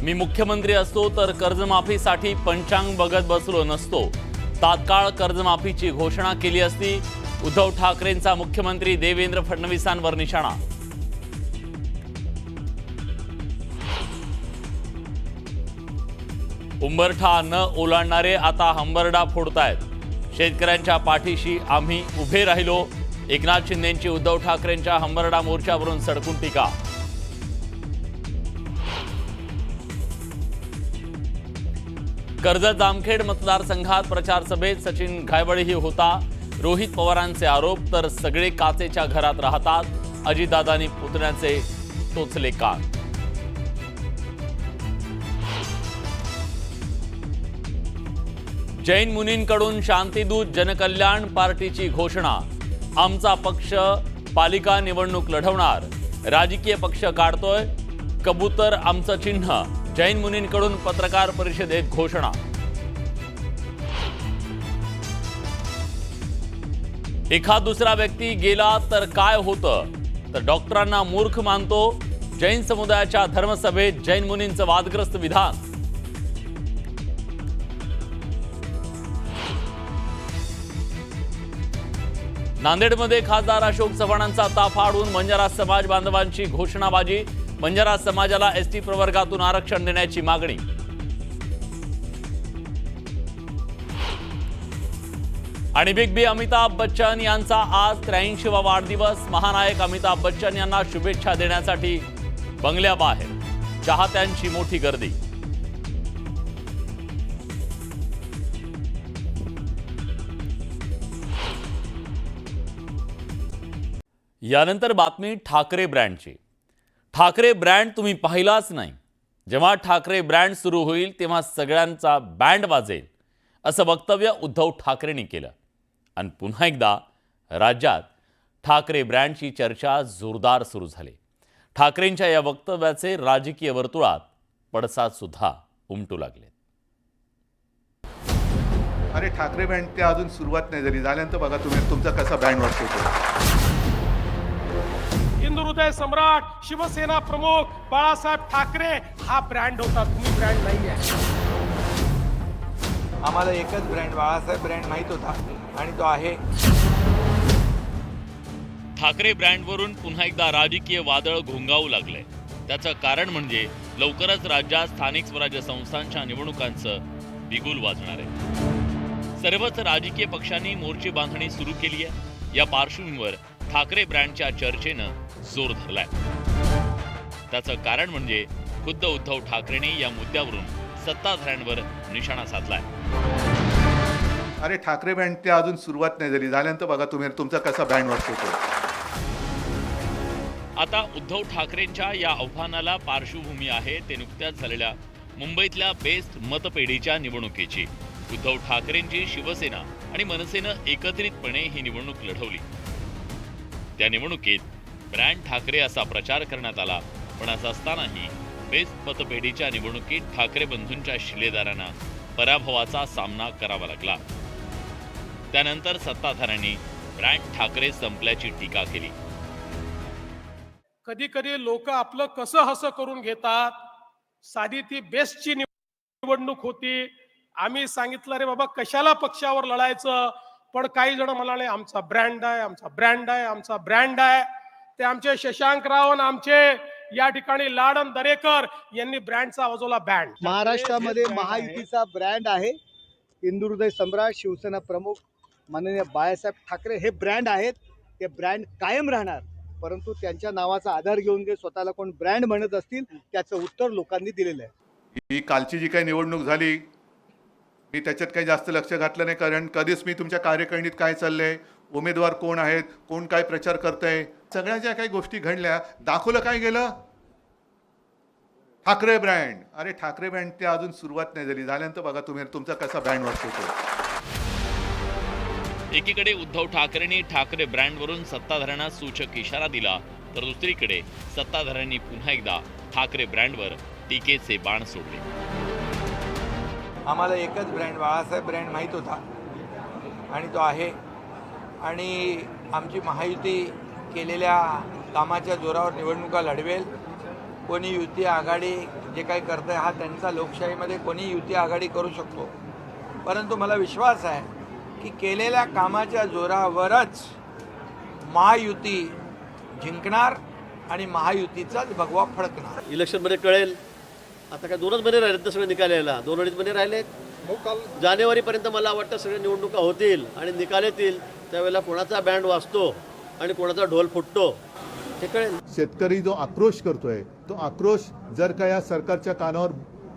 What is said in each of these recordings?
मी मुख्यमंत्री असतो तर कर्जमाफीसाठी पंचांग बघत बसलो नसतो, तात्काळ कर्जमाफीची घोषणा केली असती. उद्धव ठाकरेंचा मुख्यमंत्री देवेंद्र फडणवीसांवर निशाणा. उंबरठा न ओलांडणारे आता हंबरडा फोडतायत. शेतकऱ्यांच्या पाठीशी आम्ही उभे राहिलो. एकनाथ शिंदेंची उद्धव ठाकरेंच्या हंबरडा मोर्चावरून सडकून टीका. कर्जत जामखेड मतदारसंघात प्रचार सभेत सचिन घायवळही होता. रोहित पवारांचे आरोप तर सगळे काचेच्या घरात राहतात. अजितदादांनी पुतण्याचे टोचले कान. जैन मुनींकडून शांतीदूत जनकल्याण पार्टीची घोषणा. आमचा पक्ष पालिका निवडणूक लढवणार. राजकीय पक्ष काढतोय. कबूतर आमचं चिन्ह. जैन मुनींकडून पत्रकार परिषदेत घोषणा. एखाद दुसरा व्यक्ती गेला तर काय होतं, तर डॉक्टरांना मूर्ख मानतो. जैन समुदायाच्या धर्मसभेत जैन मुनींचं वादग्रस्त विधान. नांदेडमध्ये खासदार अशोक चव्हाणांचा ताफा अडून बंजारा समाज बांधवांची घोषणाबाजी. बंजारा समाजाला एसटी प्रवर्गातून आरक्षण देण्याची मागणी. आणि बिग बी अमिताभ बच्चन यांचा आज 83वा वाढदिवस. महानायक अमिताभ बच्चन यांना शुभेच्छा देण्यासाठी बंगल्याबाहेर चाहत्यांची मोठी गर्दी. यानंतर बातमी ठाकरे ब्रँडची. ठाकरे ब्रँड तुम्ही पाहिलाच नाही. जेव्हा ठाकरे ब्रँड सुरू होईल तेव्हा सगळ्यांचा बँड वाजेल, असं वक्तव्य उद्धव ठाकरेंनी केलं. आणि पुन्हा एकदा राज्यात ठाकरे ब्रँडची चर्चा जोरदार सुरू झाली. ठाकरेंच्या या वक्तव्याचे राजकीय वर्तुळात पडसाद सुद्धा उमटू लागले. अरे ठाकरे ब्रँड ते अजून सुरुवात नाही झाली. झाल्यानंतर बघा तुम्ही तुमचा कसा ब्रँड वाटतो. हिंदू हृदय सम्राट शिवसेना प्रमुख बाळासाहेब ठाकरे हा ब्रँड होता. तुम्ही ब्रँड नाही आहे. आम्हाला एकच ब्रँड बाळासाहेब ब्रँड माहीत होता आणि तो आहे. ठाकरे ब्रँडवरून पुन्हा एकदा राजकीय वादळ घोंगावू लागले. त्याचं कारण म्हणजे लवकरच राज्यात स्थानिक स्वराज्य संस्थांच्या निवडणुकांचं बिगुल वाजणार आहे. सर्वच राजकीय पक्षांनी मोर्चे बांधणी सुरू केली आहे. या पार्श्वभूमीवर ठाकरे ब्रँडच्या चर्चेनं जोर धरलाय. त्याचं कारण म्हणजे खुद्द उद्धव ठाकरेंनी या मुद्द्यावरून सत्ताधाऱ्यांवर निशाणा साधलाय. अरे ठाकरे ब्रँड ते अजून सुरुवात नाही झाली. झाल्यानंतर बघा तुम्ही तुमचा कसा ब्रँड वाटतो. आता उद्धव ठाकरेंच्या या आव्हानाला पार्श्वभूमी आहे ते नुकत्याच झालेल्या मुंबईतल्या बेस्ट मतपेढीच्या निवडणुकीची. उद्धव ठाकरेंची शिवसेना आणि मनसेनं एकत्रितपणे ही निवडणूक लढवली. त्या निवडणुकीत ब्रँड ठाकरे असा प्रचार करण्यात आला. पण असं असतानाही बेस्ट मतपेढीच्या निवडणुकीत ठाकरे बंधूंच्या शिलेदारांना पराभवाचा सामना करावा लागला. त्यानंतर सत्ताधाऱ्यांनी ब्रँड ठाकरे संपल्याची टीका केली. कधी कधी लोक आपलं कसं हसं करून घेतात. साधी ती बेस्टची निवडणूक होती. आम्ही सांगितलं रे बाबा कशाला पक्षावर लढायचं. पण काही जण म्हणाले आमचा ब्रँड आहे, आमचा ब्रँड आहे, आमचा ब्रँड आहे. ते आमचे शशांकराव आणि आमचे या ठिकाणी लाडन दरेकर यांनी ब्रँडचा वाजवला बँड. महाराष्ट्रामध्ये महायुतीचा ब्रँड आहे. हिंदू हृदय सम्राट शिवसेना प्रमुख माननीय बाळासाहेब ठाकरे हे ब्रँड आहेत. ते ब्रँड कायम राहणार. परंतु त्यांच्या नावाचा आधार घेऊन जे स्वतःला कोण ब्रँड म्हणत असतील त्याचं उत्तर लोकांनी दिलेलं आहे. ही कालची जी काही निवडणूक झाली मी त्याच्यात काही जास्त लक्ष घातलं नाही. कारण कधीच मी तुमच्या कार्यकारिणीत काय चाललंय, उमेदवार कोण आहेत, कोण काय प्रचार करतंय, सगळ्या ज्या काही गोष्टी घडल्या दाखवलं काय गेलं. ठाकरे ब्रँड. अरे ठाकरे ब्रँड ते अजून सुरुवात नाही झाली. झाल्यानंतर बघा तुम्ही तुमचा कसा ब्रँड वाटतो. एकीकडे उद्धव ठाकरेंनी ठाकरे ब्रँडवरून सत्ताधाऱ्यांना सूचक इशारा दिला, तर दुसरीकडे सत्ताधाऱ्यांनी पुन्हा एकदा ठाकरे ब्रँडवर टीकेचे बाण सोडले. आम्हाला एकच ब्रँड बाळासाहेब ब्रँड माहीत होता आणि तो आहे. आणि आमची महायुती केलेल्या कामाच्या जोरावर निवडणुका लढवेल. कोणी युती आघाडी जे काही करत आहे हा त्यांचा लोकशाहीमध्ये कोणी युती आघाडी करू शकतो. परंतु मला विश्वास आहे की केलेल्या कामाच्या जोरावरच महायुती जिंकणार आणि महायुतीचाच भगवा फडकणार. इलेक्शनमध्ये कळेल. आता काय 2च महिने राहिलेत सगळे निकाल यायला, 2-2.5 महिने राहिलेत. जानेवारीपर्यंत मला वाटतं सगळ्या निवडणुका होतील आणि निकाल येतील. त्यावेळेला कोणाचा बँड वाजतो आणि कोणाचा ढोल फुटतो ते कळेल. शेतकरी जो आक्रोश करतोय तो आक्रोश जर का या सरकारच्या कानावर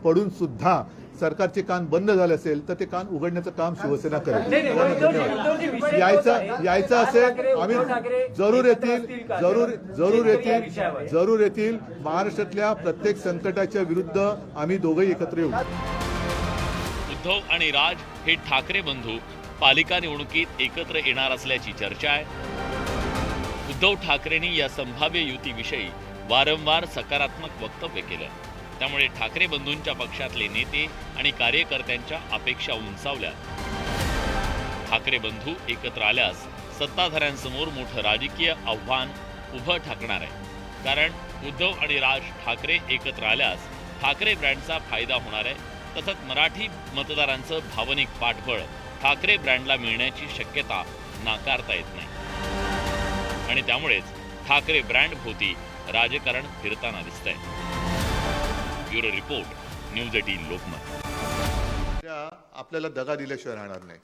पडून सुद्धा सरकारचे कान बंद झाले असेल तर ते कान उघडण्याचं काम शिवसेना करेल. यायचं असेल आम्ही जरूर येतील. महाराष्ट्रातल्या प्रत्येक संकटाच्या विरुद्ध आम्ही दोघंही एकत्र येऊ. उद्धव आणि राज हे ठाकरे बंधू पालिका निवडणुकीत एकत्र येणार असल्याची चर्चा आहे. उद्धव ठाकरेंनी या संभाव्य युतीविषयी वारंवार सकारात्मक वक्तव्य केलं. त्यामुळे ठाकरे बंधूंच्या पक्षातले नेते आणि कार्यकर्त्यांच्या अपेक्षा उंचावल्या. ठाकरे बंधू एकत्र आल्यास सत्ताधाऱ्यांसमोर मोठं राजकीय आव्हान उभं ठाकणार आहे. कारण उद्धव आणि राज ठाकरे एकत्र आल्यास ठाकरे ब्रँडचा फायदा होणार आहे. तसंच मराठी मतदारांचं भावनिक पाठबळ ठाकरे ब्रँडला मिळण्याची शक्यता नाकारता येत नाही. आणि त्यामुळेच ठाकरे ब्रँड भोवती राजकारण फिरताना दिसतंय. Bureau report, news 18 Lokmat. आपल्याला दगा दिल्याशिवाय राहणार नाही.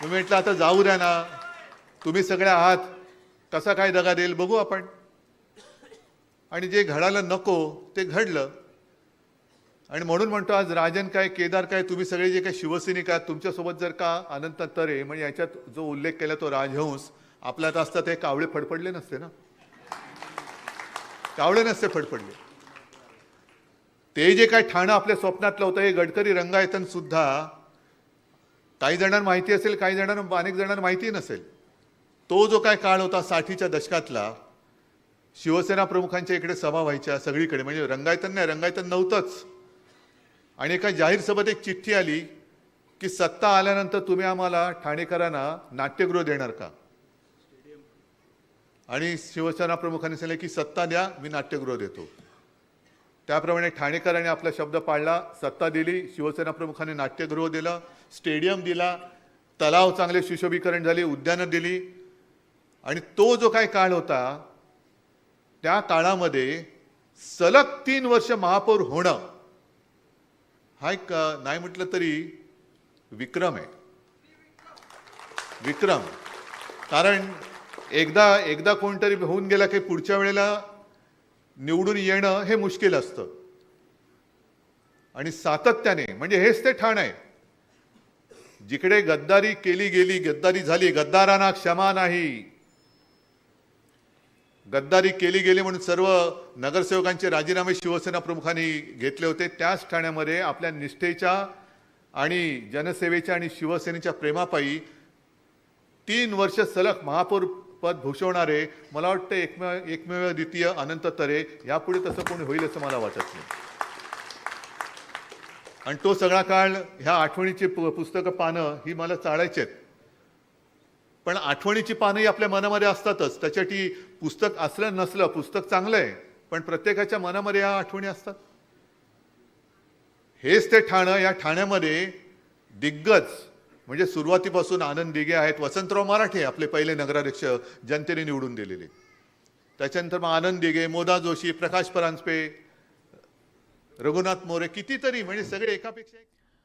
मी म्हटलं आता जाऊ द्या ना, तुम्ही सगळे आहात, कसा काय दगा देईल बघू आपण. आणि जे घडायला नको ते घडलं. आणि म्हणून म्हणतो आज राजन काय केदार काय तुम्ही सगळे जे काही शिवसैनिक आहात तुमच्यासोबत जर का अनंत तरे म्हणजे याच्यात जो उल्लेख केला तो राजहंस आपल्यात असता ते कावळे फडफडले नसते ना. कावळे नसते फडफडले. ते जे काय ठाणं आपल्या स्वप्नातलं होतं हे गडकरी रंगायतन सुद्धा काही जणांना माहिती असेल, काही जणांना अनेक जणांना माहिती नसेल. तो जो काय काळ होता 60च्या दशकातला, शिवसेना प्रमुखांच्या इकडे सभा व्हायच्या सगळीकडे. म्हणजे रंगायतन नाही, रंगायतन नव्हतंच. आणि एका जाहीर सभेत एक चिठ्ठी आली की सत्ता आल्यानंतर तुम्ही आम्हाला ठाणेकरांना नाट्यगृह देणार का. आणि शिवसेना प्रमुखांनी सांगितलं की सत्ता द्या, मी नाट्यगृह देतो. त्याप्रमाणे ठाणेकरांनी आपला शब्द पाळला, सत्ता दिली. शिवसेना प्रमुखांनी नाट्यगृह दिलं, स्टेडियम दिला, तलाव चांगले सुशोभीकरण झाले, उद्यानं दिली. आणि तो जो काय काळ होता त्या काळामध्ये सलग 3 वर्ष महापौर होणं हा एक नाही म्हटलं तरी विक्रम आहे. विक्रम. कारण एकदा कोणतरी होऊन गेला की पुढच्या वेळेला निवडून येणं हे मुश्किल असतं. आणि सातत्याने म्हणजे हेच ते ठाण आहे. जिकडे गद्दारी केली गेली, गद्दारी झाली, गद्दारांना क्षमा नाही. गद्दारी केली गेली म्हणून सर्व नगरसेवकांचे राजीनामे शिवसेना प्रमुखांनी घेतले होते. त्याच ठाण्यामध्ये आपल्या निष्ठेच्या आणि जनसेवेच्या आणि शिवसेनेच्या प्रेमापायी 3 वर्ष सलग महापौर पद भूषवणारे मला वाटतं एकमेव द्वितीय अनंत तरे. यापुढे तसं कोणी होईल असं मला वाटत नाही. आणि तो सगळा काळ ह्या आठवणीची पुस्तकं पानं ही मला चाळायची आहेत. पण आठवणीची पानंही आपल्या मनामध्ये असतातच. त्याच्यासाठी पुस्तक असलं नसलं, पुस्तक चांगलं आहे पण प्रत्येकाच्या मनामध्ये या आठवणी असतात. हेच ते ठाणं. या ठाण्यामध्ये दिग्गज म्हणजे सुरुवातीपासून आनंद दिघे आहेत, वसंतराव मराठे आपले पहिले नगराध्यक्ष जनतेने निवडून दिलेले. त्याच्यानंतर मग आनंद दिघे, मोदा जोशी, प्रकाश परांजपे, रघुनाथ मोरे, कितीतरी म्हणजे सगळे एकापेक्षा एक.